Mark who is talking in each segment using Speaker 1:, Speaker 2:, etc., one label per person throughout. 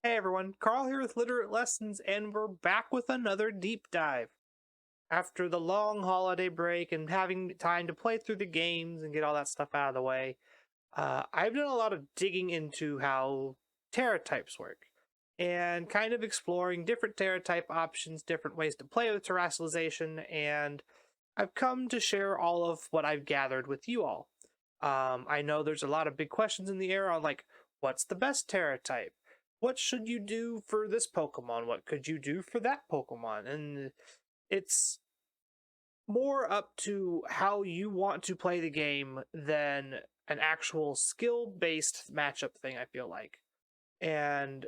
Speaker 1: Hey everyone, Carl here with Literate Lessons, and we're back with another deep dive. After the long holiday break and having time to play through the games and get all that stuff out of the way, I've done a lot of digging into how Terra types work and kind of exploring different Terra type options, different ways to play with Terastallization, and I've come to share all of what I've gathered with you all. I know there's a lot of big questions in the air on like, what's the best Terra type? What should you do for this Pokemon? What could you do for that Pokemon? And it's more up to how you want to play the game than an actual skill based matchup thing, I feel like. And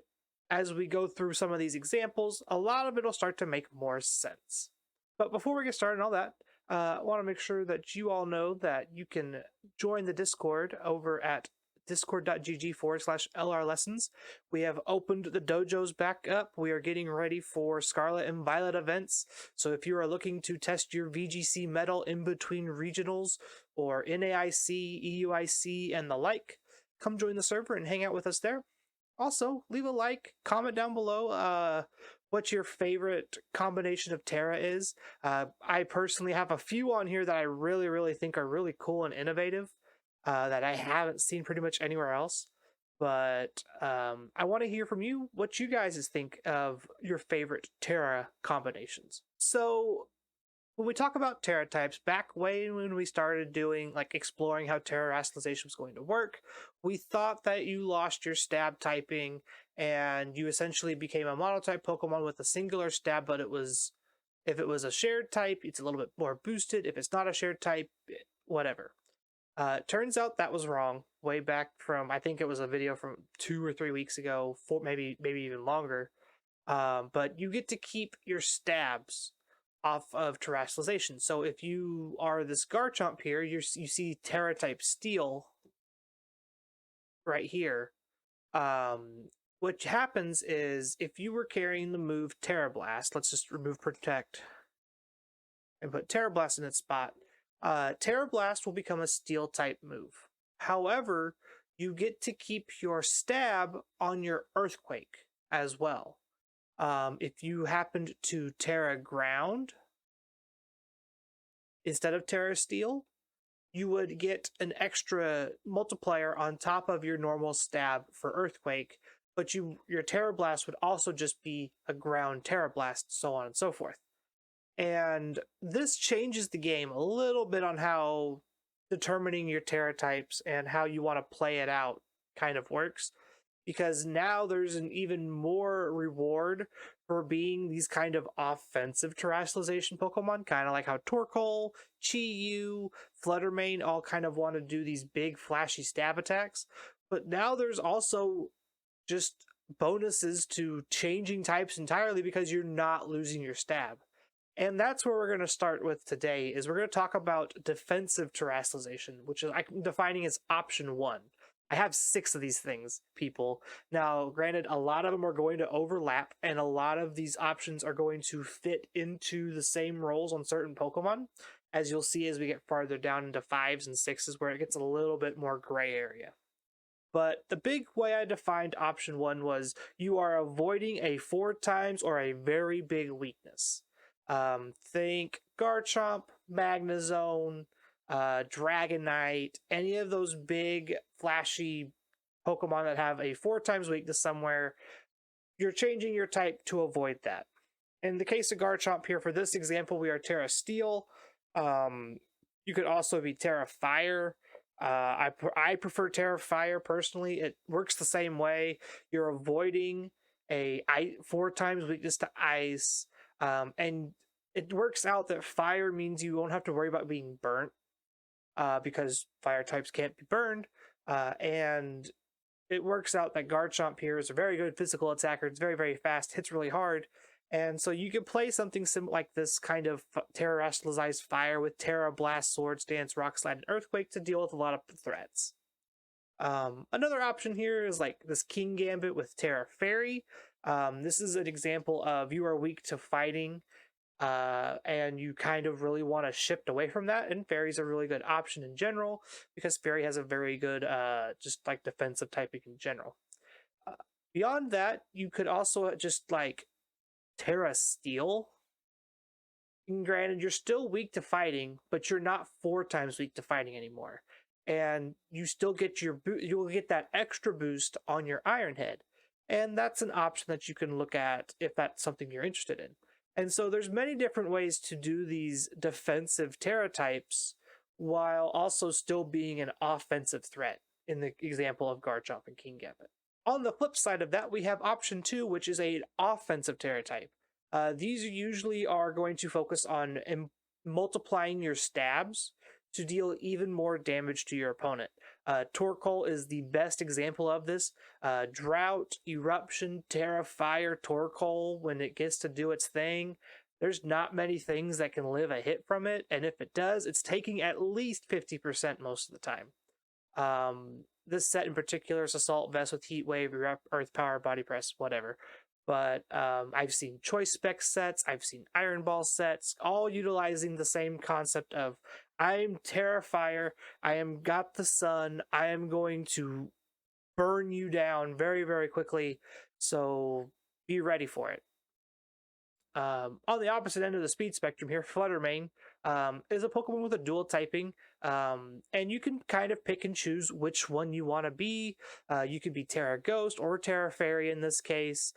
Speaker 1: as we go through some of these examples, a lot of it will start to make more sense. But before we get started on all that, I want to make sure that you all know that you can join the Discord over at discord.gg/LR lessons. We have opened the dojos back up. We are getting ready for Scarlet and Violet events. So if you are looking to test your VGC medal in between regionals or NAIC, EUIC, and the like, come join the server and hang out with us there. Also, leave a like, comment down below what your favorite combination of Terra is. I personally have a few on here that I really think are really cool and innovative that I haven't seen pretty much anywhere else. But I want to hear from you what you guys think of your favorite Terra combinations. So when we talk about Terra types, back way when we started doing like exploring how Terastallization was going to work, we thought that you lost your stab typing and you essentially became a monotype Pokemon with a singular stab, but if it was a shared type, it's a little bit more boosted. If it's not a shared type, whatever. Turns out that was wrong. Way back from I think it was a video from 2 or 3 weeks ago, maybe even longer. But you get to keep your stabs off of Terastallization. So if you are this Garchomp here, you see Terra type Steel right here. What happens is if you were carrying the move Terra Blast, let's just remove Protect and put Terra Blast in its spot. Terra Blast will become a Steel type move. However, you get to keep your stab on your Earthquake as well. If you happened to Terra Ground instead of Terra Steel, you would get an extra multiplier on top of your normal stab for Earthquake, but your Terra Blast would also just be a ground Terra Blast, so on and so forth. And this changes the game a little bit on how determining your Terra types and how you want to play it out kind of works, because now there's an even more reward for being these kind of offensive terrestrialization Pokemon, kind of like how Torkoal, Chi-Yu, Fluttermane all kind of want to do these big flashy stab attacks. But now there's also just bonuses to changing types entirely because you're not losing your stab. And that's where we're going to start with today, is we're going to talk about defensive terrestrialization, which is I'm defining as option 1. I have 6 of these things, people. Now, granted, a lot of them are going to overlap, and a lot of these options are going to fit into the same roles on certain Pokemon, as you'll see as we get farther down into 5s and 6s, where it gets a little bit more gray area. But the big way I defined option 1 was you are avoiding a 4 times or a very big weakness. Think Garchomp, Magnezone, Dragonite, any of those big, flashy Pokemon that have a 4 times weakness somewhere, you're changing your type to avoid that. In the case of Garchomp here, for this example, we are Terra Steel. You could also be Terra Fire. I prefer Terra Fire personally. It works the same way. You're avoiding a 4 times weakness to ice. And it works out that fire means you won't have to worry about being burnt because fire types can't be burned. And it works out that Garchomp here is a very good physical attacker. It's very fast, hits really hard. And so you can play something like this kind of terrestrialized fire with Terra Blast, Swords Dance, Rock Slide, and Earthquake to deal with a lot of threats. Another option here is like this King Gambit with Terra Fairy. This is an example of you are weak to fighting, and you kind of really want to shift away from that, and Fairy's a really good option in general because Fairy has a very good just like defensive typing in general. Beyond that, you could also just like Tera Steel. Granted, you're still weak to fighting, but you're not 4 times weak to fighting anymore. And you still get you'll get that extra boost on your Iron Head. And that's an option that you can look at if that's something you're interested in. And so there's many different ways to do these defensive Terra types while also still being an offensive threat in the example of Garchomp and Kingambit. On the flip side of that, we have option 2, which is an offensive Terra type. These usually are going to focus on multiplying your stabs to deal even more damage to your opponent. Torkoal is the best example of this. Drought, Eruption, Terra, Fire, Torkoal, when it gets to do its thing, there's not many things that can live a hit from it, and if it does, it's taking at least 50% most of the time. This set in particular is Assault Vest with Heat Wave, Earth Power, Body Press, whatever. But I've seen Choice Spec sets, I've seen Iron Ball sets, all utilizing the same concept of I'm Terrifier, I am got the sun, I am going to burn you down very, very quickly, so be ready for it. On the opposite end of the speed spectrum here, Fluttermane is a Pokemon with a dual typing, and you can kind of pick and choose which one you want to be. You could be Terra Ghost or Terra Fairy in this case.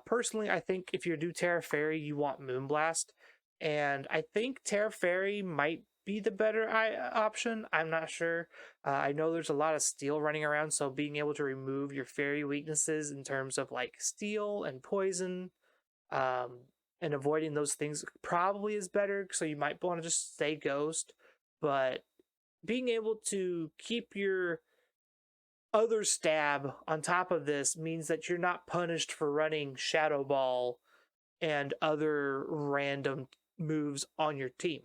Speaker 1: Personally, I think if you do Terra Fairy, you want Moonblast, and I think Terra Fairy might be the better option. I'm not sure. I know there's a lot of steel running around, so being able to remove your fairy weaknesses in terms of like steel and poison, and avoiding those things probably is better, so you might want to just stay Ghost, but being able to keep your other stab on top of this means that you're not punished for running Shadow Ball and other random moves on your team.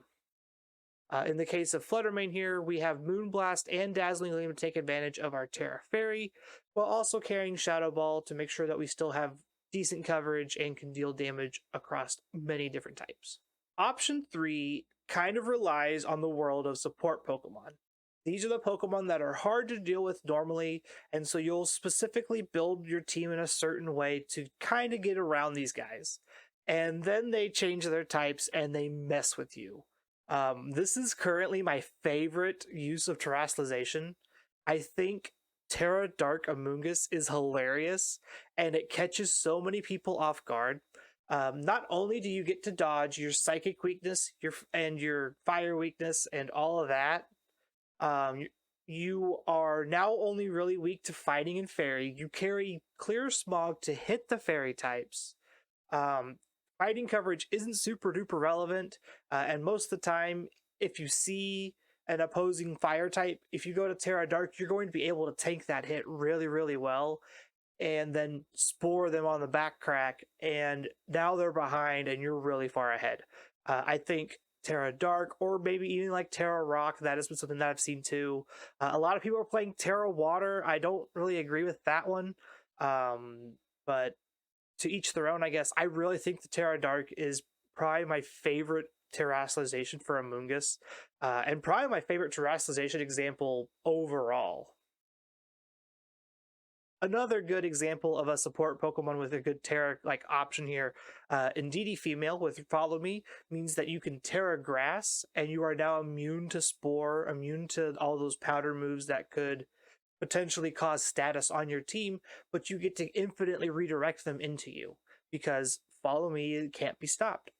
Speaker 1: In the case of Fluttermane here, we have Moonblast and Dazzling Gleam to take advantage of our Terra Fairy, while also carrying Shadow Ball to make sure that we still have decent coverage and can deal damage across many different types. Option 3 kind of relies on the world of support Pokemon. These are the Pokemon that are hard to deal with normally, and so you'll specifically build your team in a certain way to kind of get around these guys. And then they change their types and they mess with you. This is currently my favorite use of Terastallization. I think Tera Dark Amoonguss is hilarious, and it catches so many people off guard. Not only do you get to dodge your psychic weakness, your fire weakness, and all of that, you are now only really weak to fighting and fairy. You carry Clear Smog to hit the fairy types. Fighting coverage isn't super duper relevant, and most of the time, if you see an opposing fire type, if you go to Terra Dark, you're going to be able to tank that hit really, really well, and then spore them on the back crack, and now they're behind and you're really far ahead. I think Terra Dark, or maybe even like Terra Rock, that has been something that I've seen too. A lot of people are playing Terra Water. I don't really agree with that one, but to each their own, I guess. I really think the Terra Dark is probably my favorite Terastallization for Amoonguss, and probably my favorite Terastallization example overall. Another good example of a support Pokemon with a good Terra-like option here, Indeedee Female with Follow Me means that you can Terra Grass, and you are now immune to Spore, immune to all those powder moves that could potentially cause status on your team, but you get to infinitely redirect them into you because Follow Me can't be stopped.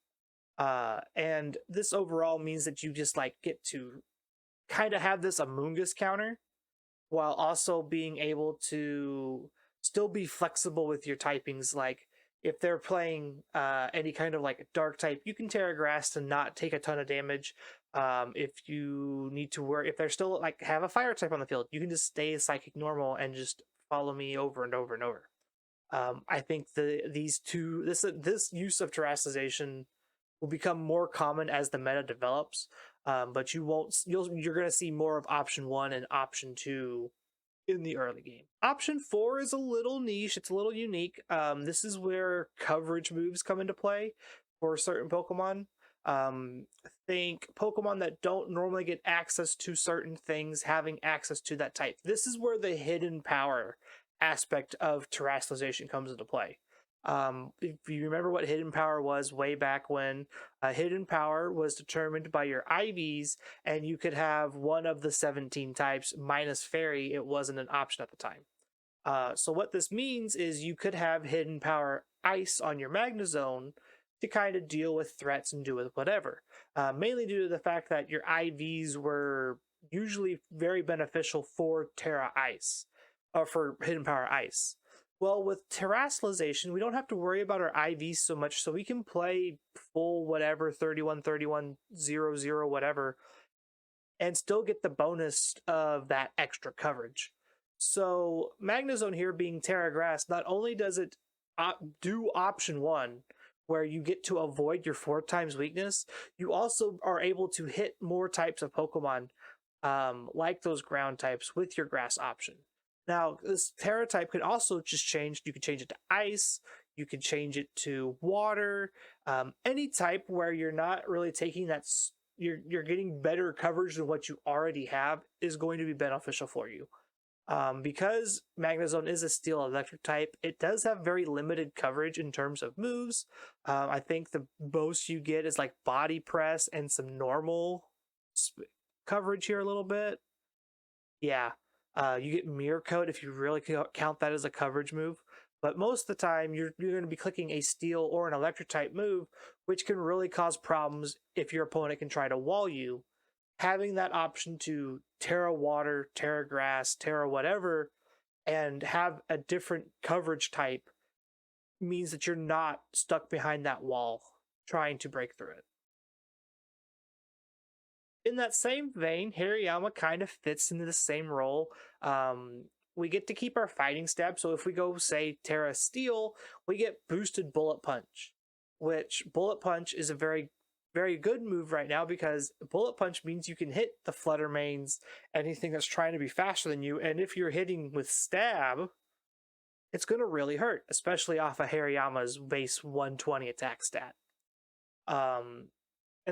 Speaker 1: And this overall means that you just like get to kind of have this Amoonguss counter while also being able to still be flexible with your typings. Like if they're playing any kind of like dark type, you can Terra Grass to not take a ton of damage. If you need to worry, if they're still like have a fire type on the field, you can just stay psychic normal and just Follow Me over and over and over. I think this use of Terastallization will become more common as the meta develops, but you're going to see more of option 1 and option 2 in the early game. Option 4 is a little niche, it's a little unique. This is where coverage moves come into play for certain Pokemon. Think Pokemon that don't normally get access to certain things having access to that type. This is where the hidden power aspect of terastallization comes into play. If you remember what hidden power was way back when, hidden power was determined by your IVs, and you could have one of the 17 types minus fairy. It wasn't an option at the time. So what this means is you could have hidden power ice on your Magnezone to kind of deal with threats and do with whatever. Mainly due to the fact that your IVs were usually very beneficial for Tera Ice, or for hidden power ice. Well, with Terastallization, we don't have to worry about our IVs so much, so we can play full whatever 31, 31, 0, 0, whatever, and still get the bonus of that extra coverage. So Magnezone here being Tera Grass, not only does it do option 1, where you get to avoid your 4 times weakness, you also are able to hit more types of Pokemon, like those ground types, with your grass option. Now, this Tera type could also just change. You could change it to ice, you could change it to water, any type where you're not really taking that, you're getting better coverage than what you already have is going to be beneficial for you. Because Magnezone is a steel electric type, it does have very limited coverage in terms of moves. I think the most you get is like body press and some normal coverage here a little bit. Yeah, you get mirror coat if you really count that as a coverage move. But most of the time, you're going to be clicking a steel or an electric type move, which can really cause problems if your opponent can try to wall you. Having that option to Tera Water, Tera Grass, Tera whatever, and have a different coverage type means that you're not stuck behind that wall trying to break through it. In that same vein, Hariyama kind of fits into the same role. We get to keep our fighting stab, so if we go, say, Tera Steel, we get boosted Bullet Punch, which Bullet Punch is a very good move right now, because Bullet Punch means you can hit the Flutter Mains, anything that's trying to be faster than you, and if you're hitting with Stab, it's going to really hurt, especially off of Hariyama's base 120 attack stat. And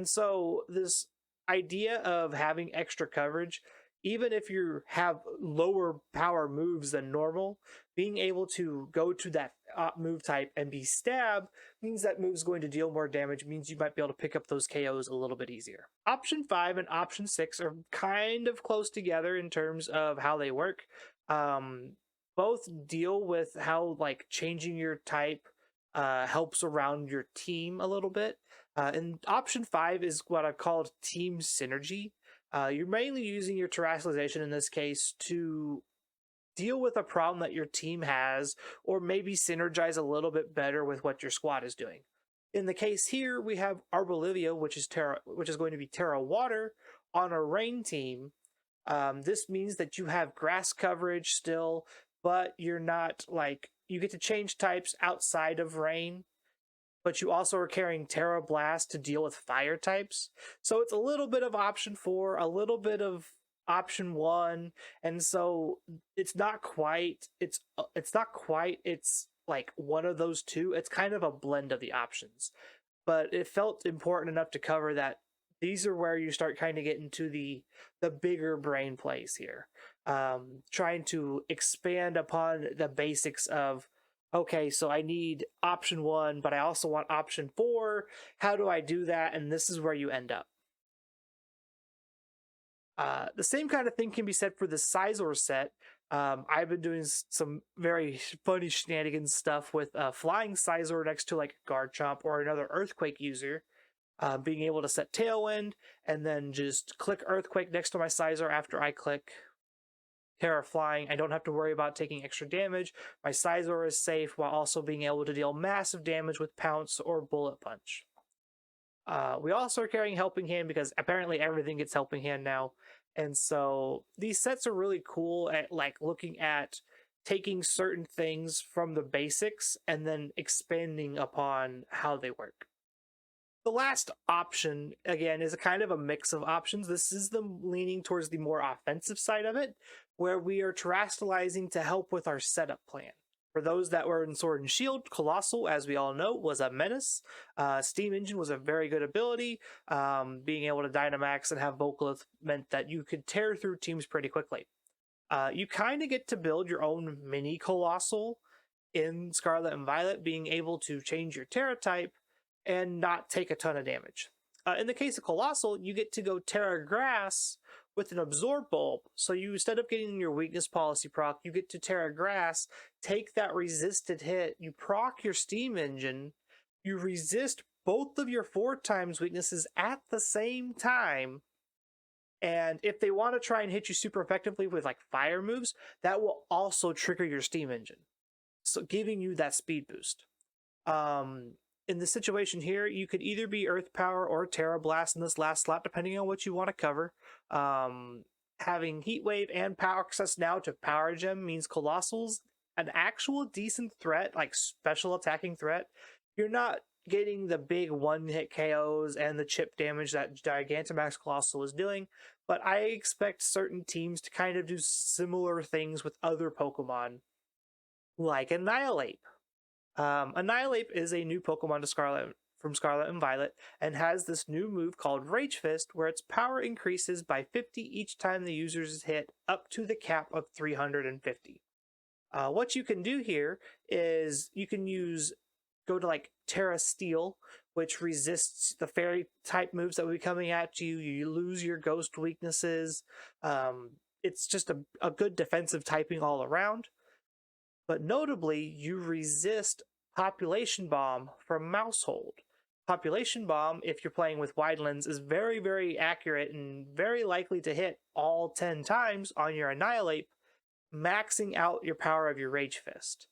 Speaker 1: so this idea of having extra coverage, even if you have lower power moves than normal, being able to go to that move type and be Stab means that move's going to deal more damage, means you might be able to pick up those KOs a little bit easier. Option 5 and Option 6 are kind of close together in terms of how they work. Both deal with how like changing your type helps around your team a little bit. And Option 5 is what I've called Team Synergy. You're mainly using your Terastallization in this case to deal with a problem that your team has, or maybe synergize a little bit better with what your squad is doing. In the case here, we have Arbolivia, which is going to be Tera Water on a rain team. This means that you have grass coverage still, but you're not like, you get to change types outside of rain, but you also are carrying Tera Blast to deal with fire types. So it's a little bit of option 4, a little bit of option 1, and so it's like one of those two. It's kind of a blend of the options. But it felt important enough to cover that these are where you start kind of getting to the bigger brain plays here. Trying to expand upon the basics of, okay, so I need option 1, but I also want option 4. How do I do that? And this is where you end up. The same kind of thing can be said for the Scizor set. I've been doing some very funny shenanigans stuff with flying Scizor next to like Garchomp or another Earthquake user. Being able to set Tailwind and then just click Earthquake next to my Scizor after I click Tera Flying. I don't have to worry about taking extra damage. My Scizor is safe while also being able to deal massive damage with Pounce or Bullet Punch. We also are carrying Helping Hand because apparently everything gets Helping Hand now. And so these sets are really cool at like looking at taking certain things from the basics and then expanding upon how they work. The last option, again, is a kind of a mix of options. This is them leaning towards the more offensive side of it, where we are Terastallizing to help with our setup plan. For those that were in Sword and Shield, Colossal, as we all know, was a menace. Steam Engine was a very good ability. Being able to Dynamax and have Vocalith meant that you could tear through teams pretty quickly. You kind of get to build your own mini Colossal in Scarlet and Violet, being able to change your Tera type and not take a ton of damage. In the case of Colossal, you get to go Tera Grass with an Absorb Bulb. So you, instead of getting your Weakness Policy proc, you get to Tera Grass, take that resisted hit, you proc your Steam Engine, you resist both of your 4 times weaknesses at the same time. And if they want to try and hit you super effectively with like fire moves, that will also trigger your Steam Engine, so giving you that speed boost. In the situation here, you could either be Earth Power or Tera Blast in this last slot, depending on what you want to cover. Having Heat Wave and Power Access now to Power Gem means Colossal's an actual decent threat, like special attacking threat. You're not getting the big one-hit KOs and the chip damage that Gigantamax Colossal is doing, but I expect certain teams to kind of do similar things with other Pokemon, like Annihilate. Annihilate is a new Pokemon to from Scarlet and Violet, and has this new move called Rage Fist, where its power increases by 50 each time the user is hit, up to the cap of 350. What you can do here is you can go to like Terra Steel, which resists the fairy type moves that will be coming at you. You lose your ghost weaknesses. It's just a good defensive typing all around. But notably, you resist Population Bomb from Mousehold. Population Bomb, if you're playing with Wide Lens, is very, very accurate and very likely to hit all 10 times on your Annihilate, maxing out your power of your Rage Fist.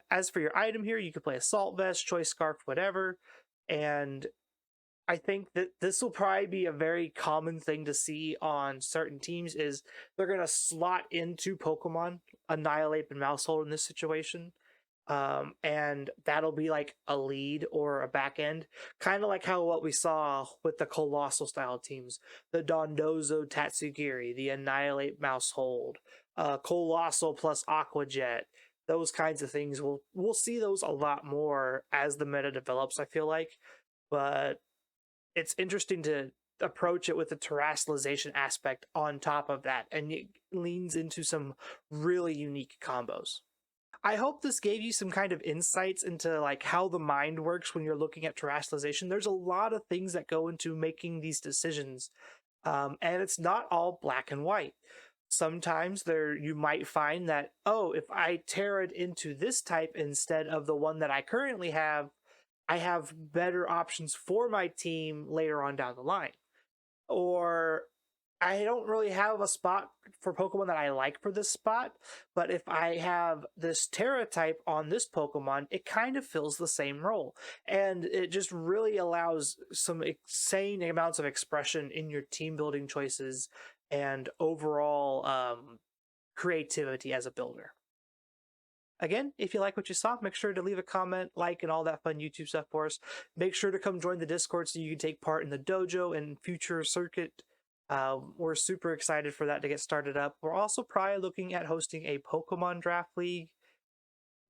Speaker 1: As for your item here, you could play Assault Vest, Choice Scarf, whatever, and I think that this will probably be a very common thing to see on certain teams, is they're going to slot into Pokemon, Annihilate and Mousehold in this situation, and that'll be like a lead or a back end, kind of like what we saw with the Colossal style teams, the Dondozo Tatsugiri, the Annihilate Mousehold, Colossal plus Aqua Jet. Those kinds of things, we'll see those a lot more as the meta develops, I feel like. But it's interesting to approach it with the terastallization aspect on top of that, and it leans into some really unique combos. I hope this gave you some kind of insights into like how the mind works when you're looking at terastallization. There's a lot of things that go into making these decisions, and it's not all black and white. Sometimes you might find that, oh, if I tear it into this type instead of the one that I currently have, I have better options for my team later on down the line. Or I don't really have a spot for Pokemon that I like for this spot, but if I have this Tera type on this Pokemon, it kind of fills the same role. And it just really allows some insane amounts of expression in your team building choices and overall creativity as a builder. Again, if you like what you saw, make sure to leave a comment, like, and all that fun YouTube stuff for us. Make sure to come join the Discord so you can take part in the dojo and future circuit. We're super excited for that to get started up. We're also probably looking at hosting a Pokemon Draft League,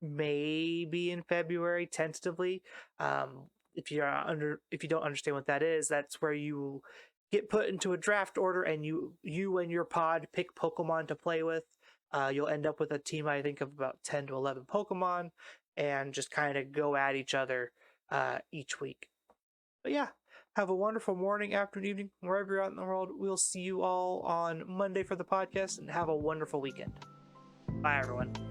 Speaker 1: maybe in February, tentatively. If you don't understand what that is, that's where you get put into a draft order and you and your pod pick Pokemon to play with. You'll end up with a team, I think, of about 10 to 11 Pokemon, and just kind of go at each other each week. But yeah, have a wonderful morning, afternoon, evening, wherever you're out in the world. We'll see you all on Monday for the podcast, and have a wonderful weekend. Bye, everyone.